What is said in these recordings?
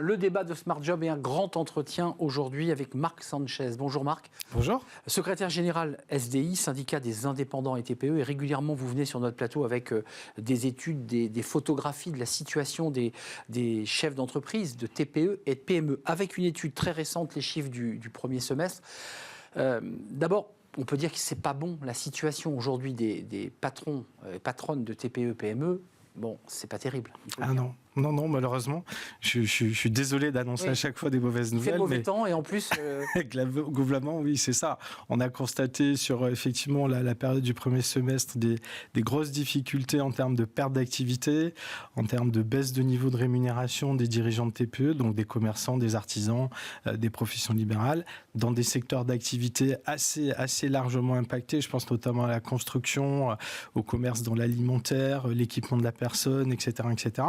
Le débat de Smart Job et un grand entretien aujourd'hui avec Marc Sanchez. Bonjour Marc. Bonjour. Secrétaire général SDI, syndicat des indépendants et TPE. Et régulièrement, vous venez sur notre plateau avec des études, des photographies de la situation des chefs d'entreprise, de TPE et de PME. Avec une étude très récente, les chiffres du premier semestre. D'abord, on peut dire que ce n'est pas bon. La situation aujourd'hui des patrons et patronnes de TPE, PME, bon, c'est pas terrible. Ah non. Non, malheureusement, je suis désolé d'annoncer à chaque fois des mauvaises nouvelles. Il fait mauvais temps et en plus... Avec le gouvernement, oui, c'est ça. On a constaté sur effectivement la période du premier semestre des grosses difficultés en termes de perte d'activité, en termes de baisse de niveau de rémunération des dirigeants de TPE, donc des commerçants, des artisans, des professions libérales, dans des secteurs d'activité assez largement impactés. Je pense notamment à la construction, au commerce dans l'alimentaire, l'équipement de la personne, etc., etc.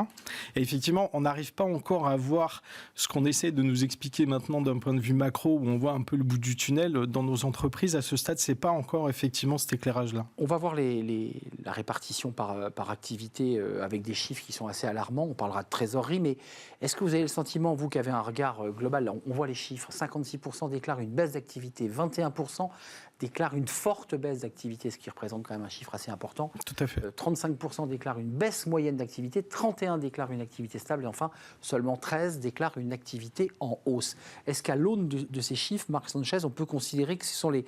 Et effectivement, on n'arrive pas encore à voir ce qu'on essaie de nous expliquer maintenant d'un point de vue macro, où on voit un peu le bout du tunnel dans nos entreprises. À ce stade, c'est pas encore effectivement cet éclairage-là. On va voir la répartition par activité avec des chiffres qui sont assez alarmants. On parlera de trésorerie, mais est-ce que vous avez le sentiment, vous qui avez un regard global, là, on voit les chiffres, 56% déclarent une baisse d'activité, 21% déclarent une forte baisse d'activité, ce qui représente quand même un chiffre assez important. Tout à fait. 35% déclarent une baisse moyenne d'activité, 31% déclarent une activité stable et enfin seulement 13% déclarent une activité en hausse. Est-ce qu'à l'aune de ces chiffres, Marc Sanchez, on peut considérer que ce sont les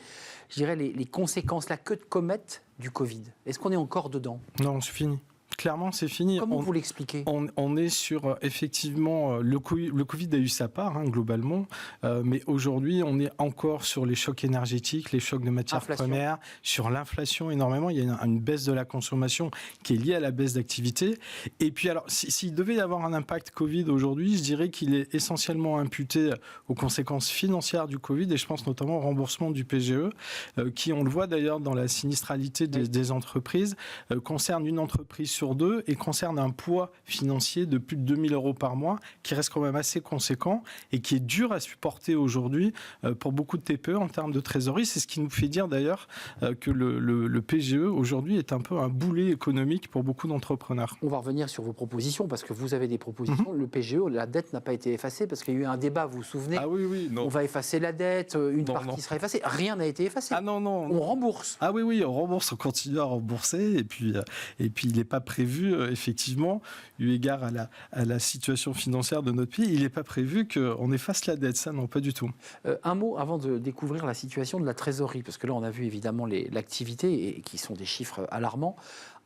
conséquences, la queue de comète du Covid? Est-ce qu'on est encore dedans? Non, c'est fini. Clairement, c'est fini. Comment vous l'expliquez? On est sur, effectivement, le Covid a eu sa part, globalement, mais aujourd'hui, on est encore sur les chocs énergétiques, les chocs de matières premières, sur l'inflation énormément. Il y a une baisse de la consommation qui est liée à la baisse d'activité. Et puis, alors, s'il devait y avoir un impact Covid aujourd'hui, je dirais qu'il est essentiellement imputé aux conséquences financières du Covid, et je pense notamment au remboursement du PGE, qui, on le voit d'ailleurs dans la sinistralité des entreprises, concerne une entreprise sur deux et concerne un poids financier de plus de 2 000 € par mois qui reste quand même assez conséquent et qui est dur à supporter aujourd'hui pour beaucoup de TPE en termes de trésorerie. C'est ce qui nous fait dire d'ailleurs que le PGE aujourd'hui est un peu un boulet économique pour beaucoup d'entrepreneurs. On va revenir sur vos propositions parce que vous avez des propositions. Le PGE, la dette n'a pas été effacée parce qu'il y a eu un débat, vous vous souvenez? Ah oui, non. On va effacer la dette, une partie sera effacée. Rien n'a été effacé. Ah non. On rembourse. Ah oui, on rembourse, on continue à rembourser et puis il n'est pas prévu, effectivement, eu égard à la situation financière de notre pays, il n'est pas prévu qu'on efface la dette, ça non, pas du tout. Un mot avant de découvrir la situation de la trésorerie, parce que là on a vu évidemment l'activité, et qui sont des chiffres alarmants.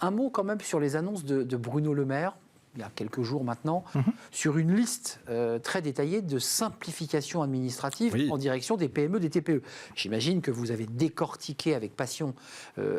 Un mot quand même sur les annonces de Bruno Le Maire, il y a quelques jours maintenant, sur une liste très détaillée de simplification administrative en direction des PME, des TPE. J'imagine que vous avez décortiqué avec passion.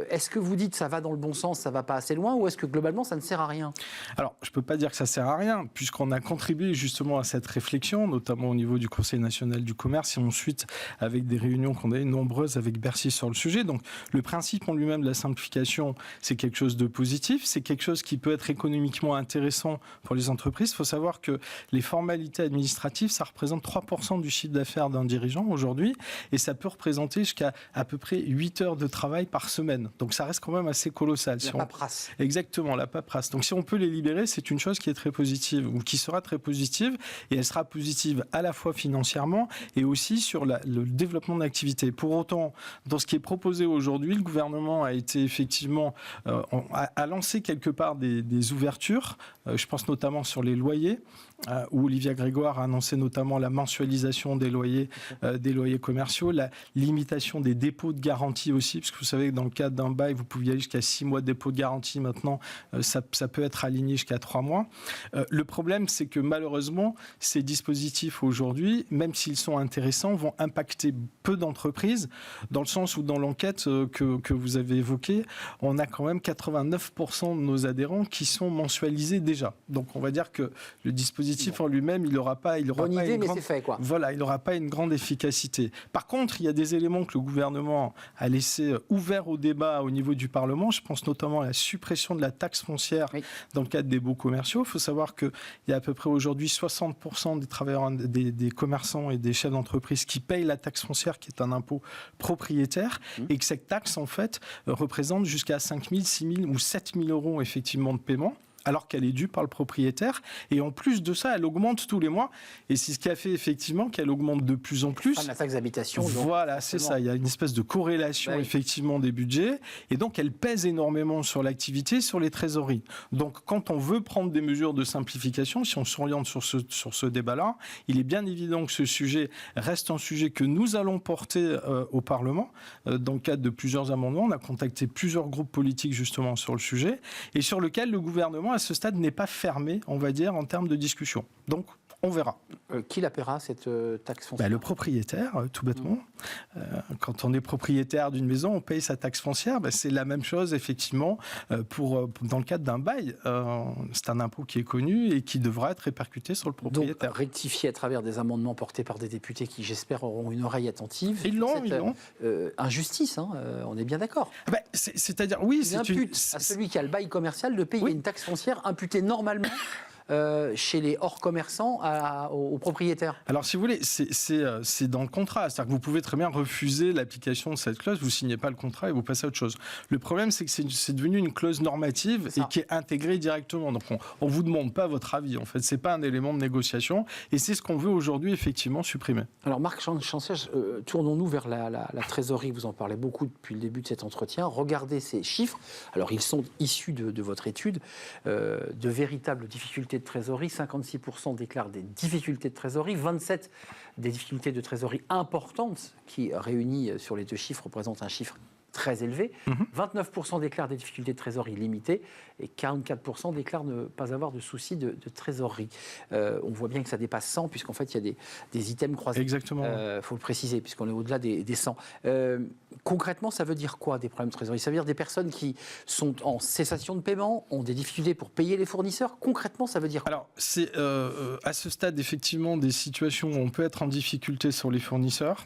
Est-ce que vous dites ça va dans le bon sens, ça va pas assez loin, ou est-ce que globalement ça ne sert à rien? Alors, je peux pas dire que ça sert à rien, puisqu'on a contribué justement à cette réflexion, notamment au niveau du Conseil national du commerce, et ensuite avec des réunions qu'on a eu nombreuses avec Bercy sur le sujet. Donc, le principe en lui-même de la simplification, c'est quelque chose de positif, c'est quelque chose qui peut être économiquement intéressant pour les entreprises. Il faut savoir que les formalités administratives, ça représente 3% du chiffre d'affaires d'un dirigeant aujourd'hui, et ça peut représenter jusqu'à à peu près 8 heures de travail par semaine. Donc ça reste quand même assez colossal. La paperasse. Exactement, la paperasse. Donc si on peut les libérer, c'est une chose qui est très positive, ou qui sera très positive, et elle sera positive à la fois financièrement et aussi sur le développement d'activité. Pour autant, dans ce qui est proposé aujourd'hui, le gouvernement a été effectivement a lancé quelque part des ouvertures. Je pense notamment sur les loyers, où Olivia Grégoire a annoncé notamment la mensualisation des loyers commerciaux, la limitation des dépôts de garantie aussi, parce que vous savez que dans le cadre d'un bail, vous pouviez aller jusqu'à 6 mois de dépôt de garantie. Maintenant, ça peut être aligné jusqu'à 3 mois. Le problème, c'est que malheureusement, ces dispositifs aujourd'hui, même s'ils sont intéressants, vont impacter peu d'entreprises, dans le sens où dans l'enquête que vous avez évoquée, on a quand même 89% de nos adhérents qui sont mensualisés déjà. Donc on va dire que le dispositif en lui-même, il n'aura pas une grande efficacité. Par contre, il y a des éléments que le gouvernement a laissé ouverts au débat au niveau du Parlement. Je pense notamment à la suppression de la taxe foncière dans le cadre des baux commerciaux. Il faut savoir qu'il y a à peu près aujourd'hui 60% des travailleurs, des commerçants et des chefs d'entreprise qui payent la taxe foncière, qui est un impôt propriétaire, et que cette taxe, en fait, représente jusqu'à 5 000, 6 000 ou 7 000 € effectivement de paiement. alors qu'elle est due par le propriétaire. Et en plus de ça, elle augmente tous les mois. Et c'est ce qui a fait effectivement qu'elle augmente de plus en plus. La taxe d'habitation. Voilà, c'est ça. Il y a une espèce de corrélation effectivement des budgets. Et donc, elle pèse énormément sur l'activité, sur les trésoreries. Donc, quand on veut prendre des mesures de simplification, si on s'oriente sur ce débat-là, il est bien évident que ce sujet reste un sujet que nous allons porter au Parlement. Dans le cadre de plusieurs amendements, on a contacté plusieurs groupes politiques justement sur le sujet et sur lequel le gouvernement, à ce stade, n'est pas fermé, on va dire, en termes de discussion. Donc, on verra. Qui la paiera, cette taxe foncière ? Le propriétaire, tout bêtement. Quand on est propriétaire d'une maison, on paye sa taxe foncière. C'est la même chose, effectivement, dans le cadre d'un bail. C'est un impôt qui est connu et qui devra être répercuté sur le propriétaire. Donc, rectifier à travers des amendements portés par des députés qui, j'espère, auront une oreille attentive. Ils l'ont. Injustice, on est bien d'accord. C'est-à-dire, oui, c'est à celui qui a le bail commercial de payer une taxe foncière imputée normalement chez les hors commerçants aux propriétaires. Alors, si vous voulez, c'est dans le contrat. C'est-à-dire que vous pouvez très bien refuser l'application de cette clause, vous ne signez pas le contrat et vous passez à autre chose. Le problème, c'est que c'est devenu une clause normative et qui est intégrée directement. Donc, on ne vous demande pas votre avis. En fait, ce n'est pas un élément de négociation et c'est ce qu'on veut aujourd'hui, effectivement, supprimer. Alors, Marc Chancel, tournons-nous vers la trésorerie. Vous en parlez beaucoup depuis le début de cet entretien. Regardez ces chiffres. Alors, ils sont issus de votre étude, de véritables difficultés de trésorerie. 56% déclarent des difficultés de trésorerie, 27% des difficultés de trésorerie importantes qui, réunies sur les deux chiffres, représentent un chiffre très élevé. 29% déclarent des difficultés de trésorerie limitées et 44% déclarent ne pas avoir de soucis de trésorerie. On voit bien que ça dépasse 100 puisqu'en fait il y a des items croisés. Exactement. Faut le préciser puisqu'on est au-delà des 100. Concrètement, ça veut dire quoi des problèmes de trésorerie ? Ça veut dire des personnes qui sont en cessation de paiement, ont des difficultés pour payer les fournisseurs. Concrètement, ça veut dire quoi ? Alors, c'est à ce stade effectivement des situations où on peut être en difficulté sur les fournisseurs,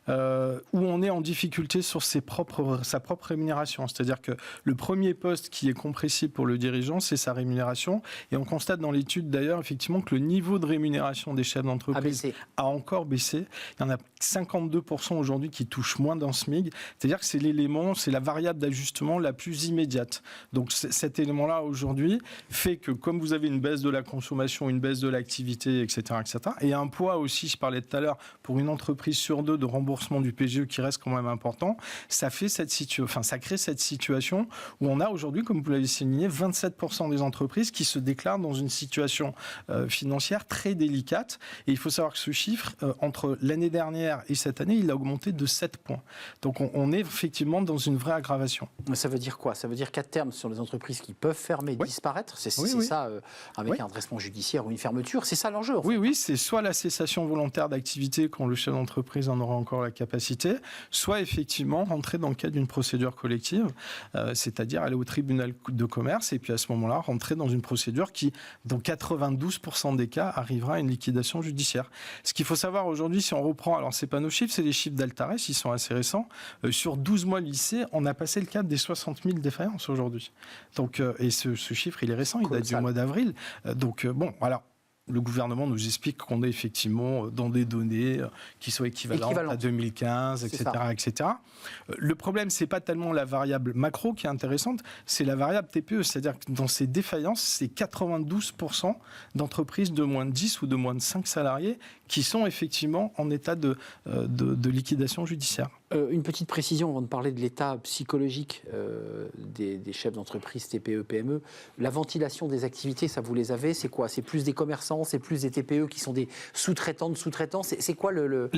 où on est en difficulté sur sa propre rémunération. C'est-à-dire que le premier poste qui est compressible pour le dirigeant, c'est sa rémunération. Et on constate dans l'étude d'ailleurs effectivement que le niveau de rémunération des chefs d'entreprise a encore baissé. Il y en a 52% aujourd'hui qui touchent moins d'un SMIC. C'est-à-dire que c'est l'élément, c'est la variable d'ajustement la plus immédiate. Donc cet élément-là aujourd'hui fait que comme vous avez une baisse de la consommation, une baisse de l'activité, etc., et un poids aussi, je parlais tout à l'heure, pour une entreprise sur deux de remboursement du PGE qui reste quand même important, ça crée cette situation où on a aujourd'hui, comme vous l'avez souligné, 27% des entreprises qui se déclarent dans une situation financière très délicate. Et il faut savoir que ce chiffre, entre l'année dernière et cette année, il a augmenté de 7 points. Donc on est effectivement dans une vraie aggravation. Ça veut dire quoi ? Ça veut dire qu'à terme, ce sont les entreprises qui peuvent fermer, disparaître. C'est ça, avec un redressement judiciaire ou une fermeture. C'est ça l'enjeu. Oui, c'est soit la cessation volontaire d'activité quand le chef d'entreprise en aura encore la capacité, soit effectivement rentrer dans le cadre d'une procédure collective, c'est-à-dire aller au tribunal de commerce et puis à ce moment-là rentrer dans une procédure qui, dans 92% des cas, arrivera à une liquidation judiciaire. Ce qu'il faut savoir aujourd'hui, si on reprend, alors c'est pas nos chiffres, c'est les chiffres d'Altares, ils sont assez récents. Sur 12 mois lycée, on a passé le cap des 60 000 défaillances aujourd'hui. Donc, et ce chiffre, il est récent, il date du mois d'avril. Donc, alors, le gouvernement nous explique qu'on est effectivement dans des données qui sont équivalentes à 2015, etc. Le problème, c'est pas tellement la variable macro qui est intéressante, c'est la variable TPE. C'est-à-dire que dans ces défaillances, c'est 92% d'entreprises de moins de 10 ou de moins de 5 salariés qui sont effectivement en état de liquidation judiciaire. Une petite précision avant de parler de l'état psychologique des chefs d'entreprise TPE, PME. La ventilation des activités, ça vous les avez ? C'est quoi ? C'est plus des commerçants, c'est plus des TPE qui sont des sous-traitants de sous-traitants ? C'est quoi la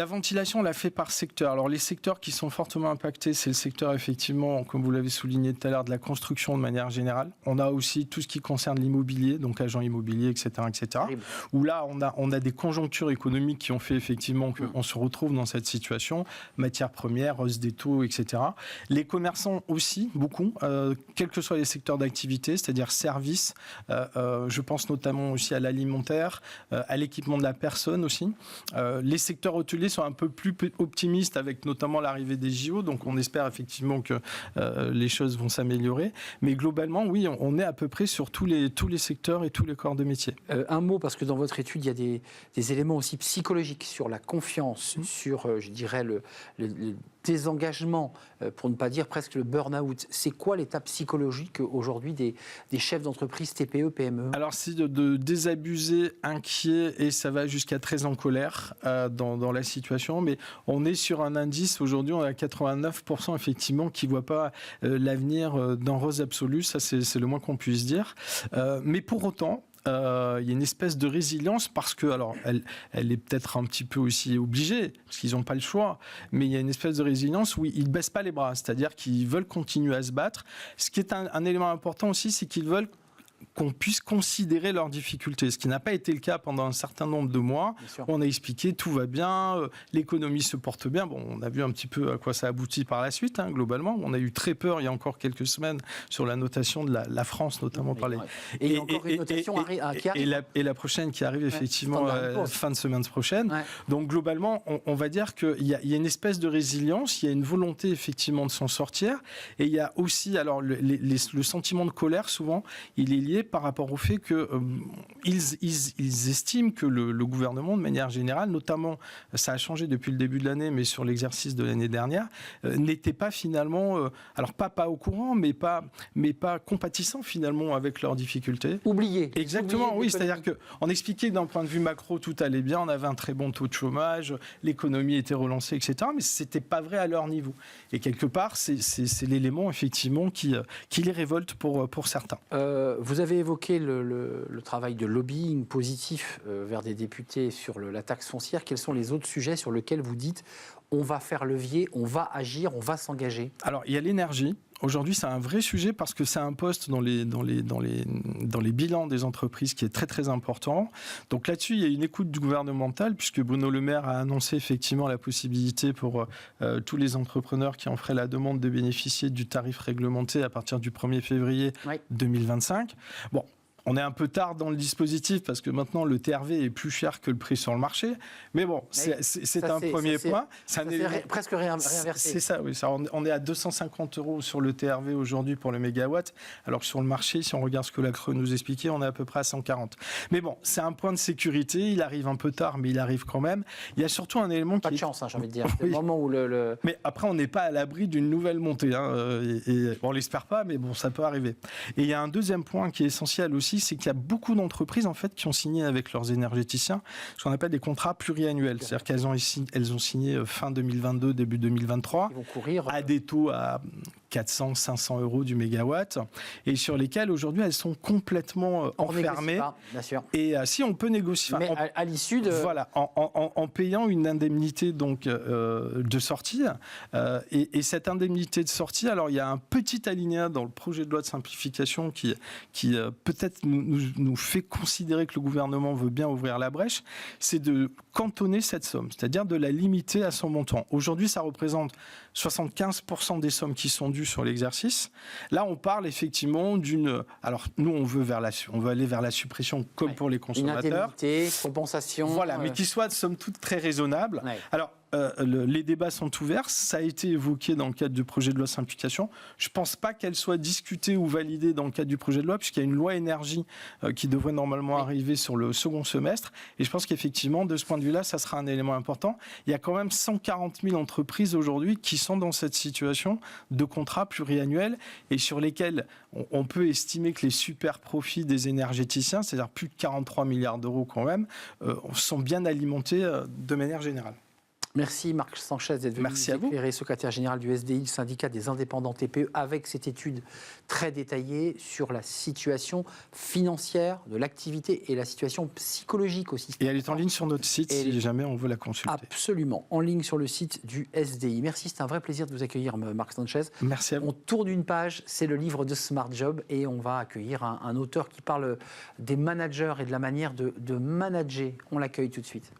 ventilation, on l'a fait par secteur. Alors les secteurs qui sont fortement impactés, c'est le secteur effectivement, comme vous l'avez souligné tout à l'heure, de la construction de manière générale. On a aussi tout ce qui concerne l'immobilier, donc agents immobiliers, etc. Où là, on a des conjonctures économiques qui ont fait effectivement qu'on se retrouve dans cette situation, matières premières, hausse des taux, etc. Les commerçants aussi, beaucoup, quels que soient les secteurs d'activité, c'est-à-dire services, je pense notamment aussi à l'alimentaire, à l'équipement de la personne aussi. Les secteurs hôteliers sont un peu plus optimistes avec notamment l'arrivée des JO, donc on espère effectivement que les choses vont s'améliorer. Mais globalement, oui, on est à peu près sur tous les secteurs et tous les corps de métier. Un mot, parce que dans votre étude, il a des éléments aussi psychologiques sur la confiance, sur, je dirais, le désengagement, pour ne pas dire presque le burn-out. C'est quoi l'état psychologique aujourd'hui des chefs d'entreprise TPE, PME? Alors, c'est de désabusé, inquiet, et ça va jusqu'à très en colère dans la situation. Mais on est sur un indice, aujourd'hui, on est à 89% effectivement qui ne voit pas l'avenir d'un rose absolu. Ça, c'est le moins qu'on puisse dire. Mais pour autant, il y a une espèce de résilience parce que, alors, elle est peut-être un petit peu aussi obligée, parce qu'ils n'ont pas le choix, mais il y a une espèce de résilience où ils ne baissent pas les bras, c'est-à-dire qu'ils veulent continuer à se battre. Ce qui est un élément important aussi, c'est qu'ils veulent qu'on puisse considérer leurs difficultés, ce qui n'a pas été le cas pendant un certain nombre de mois. On a expliqué, tout va bien, l'économie se porte bien. Bon, on a vu un petit peu à quoi ça aboutit par la suite, hein, globalement. On a eu très peur il y a encore quelques semaines sur la notation de la France, notamment par les... Et il y a encore une notation qui arrive. Et la prochaine qui arrive effectivement fin de semaine prochaine. Ouais. Donc globalement, on va dire qu'il y a une espèce de résilience, il y a une volonté effectivement de s'en sortir. Et il y a aussi, alors le sentiment de colère, souvent, il est lié par rapport au fait qu'ils estiment que le gouvernement, de manière générale, notamment, ça a changé depuis le début de l'année, mais sur l'exercice de l'année dernière, n'était pas finalement, alors pas au courant, mais pas compatissant finalement avec leurs difficultés. Oublié. Exactement, oui, c'est-à-dire qu'on expliquait que d'un point de vue macro, tout allait bien, on avait un très bon taux de chômage, l'économie était relancée, etc., mais ce n'était pas vrai à leur niveau. Et quelque part, c'est l'élément, effectivement, qui les révolte pour certains. Vous avez évoqué le travail de lobbying positif vers des députés sur la taxe foncière. Quels sont les autres sujets sur lesquels vous dites on va faire levier, on va agir, on va s'engager? Alors, il y a l'énergie. Aujourd'hui, c'est un vrai sujet parce que c'est un poste dans les bilans des entreprises qui est très, très important. Donc là-dessus, il y a une écoute gouvernementale puisque Bruno Le Maire a annoncé effectivement la possibilité pour tous les entrepreneurs qui en feraient la demande de bénéficier du tarif réglementé à partir du 1er février 2025. Bon. On est un peu tard dans le dispositif parce que maintenant le TRV est plus cher que le prix sur le marché. Mais bon, c'est un premier point. Ça c'est presque réinversé. C'est ça, oui. On est à 250 € sur le TRV aujourd'hui pour le mégawatt. Alors que sur le marché, si on regarde ce que la Creux nous expliquait, on est à peu près à 140. Mais bon, c'est un point de sécurité. Il arrive un peu tard, mais il arrive quand même. Il y a surtout un élément pas de chance, j'ai envie de dire. Oui. Le moment où Mais après, on n'est pas à l'abri d'une nouvelle montée. Hein, et on l'espère pas, mais bon, ça peut arriver. Et il y a un deuxième point qui est essentiel aussi, c'est qu'il y a beaucoup d'entreprises en fait qui ont signé avec leurs énergéticiens ce qu'on appelle des contrats pluriannuels, c'est-à-dire qu'elles ont signé fin 2022, début 2023, ils vont courir à des taux à 400, 500 € du mégawatt, et sur lesquels aujourd'hui elles sont complètement enfermées. Pas, bien sûr. Et si on peut négocier, mais à l'issue de voilà, en payant une indemnité donc de sortie, et cette indemnité de sortie, alors il y a un petit alinéa dans le projet de loi de simplification qui peut-être nous fait considérer que le gouvernement veut bien ouvrir la brèche, c'est de cantonner cette somme, c'est-à-dire de la limiter à son montant. Aujourd'hui, ça représente 75% des sommes qui sont dues sur l'exercice. Là, on parle effectivement d'une... Alors, nous, on veut aller vers la suppression comme pour les consommateurs. Une indemnité, compensation... Voilà, mais qui soit, somme toute, très raisonnable. Ouais. Alors, les débats sont ouverts, ça a été évoqué dans le cadre du projet de loi simplification. Je ne pense pas qu'elle soit discutée ou validée dans le cadre du projet de loi, puisqu'il y a une loi énergie qui devrait normalement arriver sur le second semestre. Et je pense qu'effectivement, de ce point de vue-là, ça sera un élément important. Il y a quand même 140 000 entreprises aujourd'hui qui sont dans cette situation de contrats pluriannuels et sur lesquels on peut estimer que les super profits des énergéticiens, c'est-à-dire plus de 43 milliards d'euros quand même, sont bien alimentés de manière générale. Merci Marc Sanchez d'être venu nous éclairer, secrétaire général du SDI, le syndicat des indépendants TPE, avec cette étude très détaillée sur la situation financière de l'activité et la situation psychologique aussi. Et elle est en ligne sur notre site si jamais on veut la consulter. Absolument, en ligne sur le site du SDI. Merci, c'est un vrai plaisir de vous accueillir Marc Sanchez. Merci à vous. On tourne une page, c'est le livre de Smart Job et on va accueillir un auteur qui parle des managers et de la manière de manager. On l'accueille tout de suite.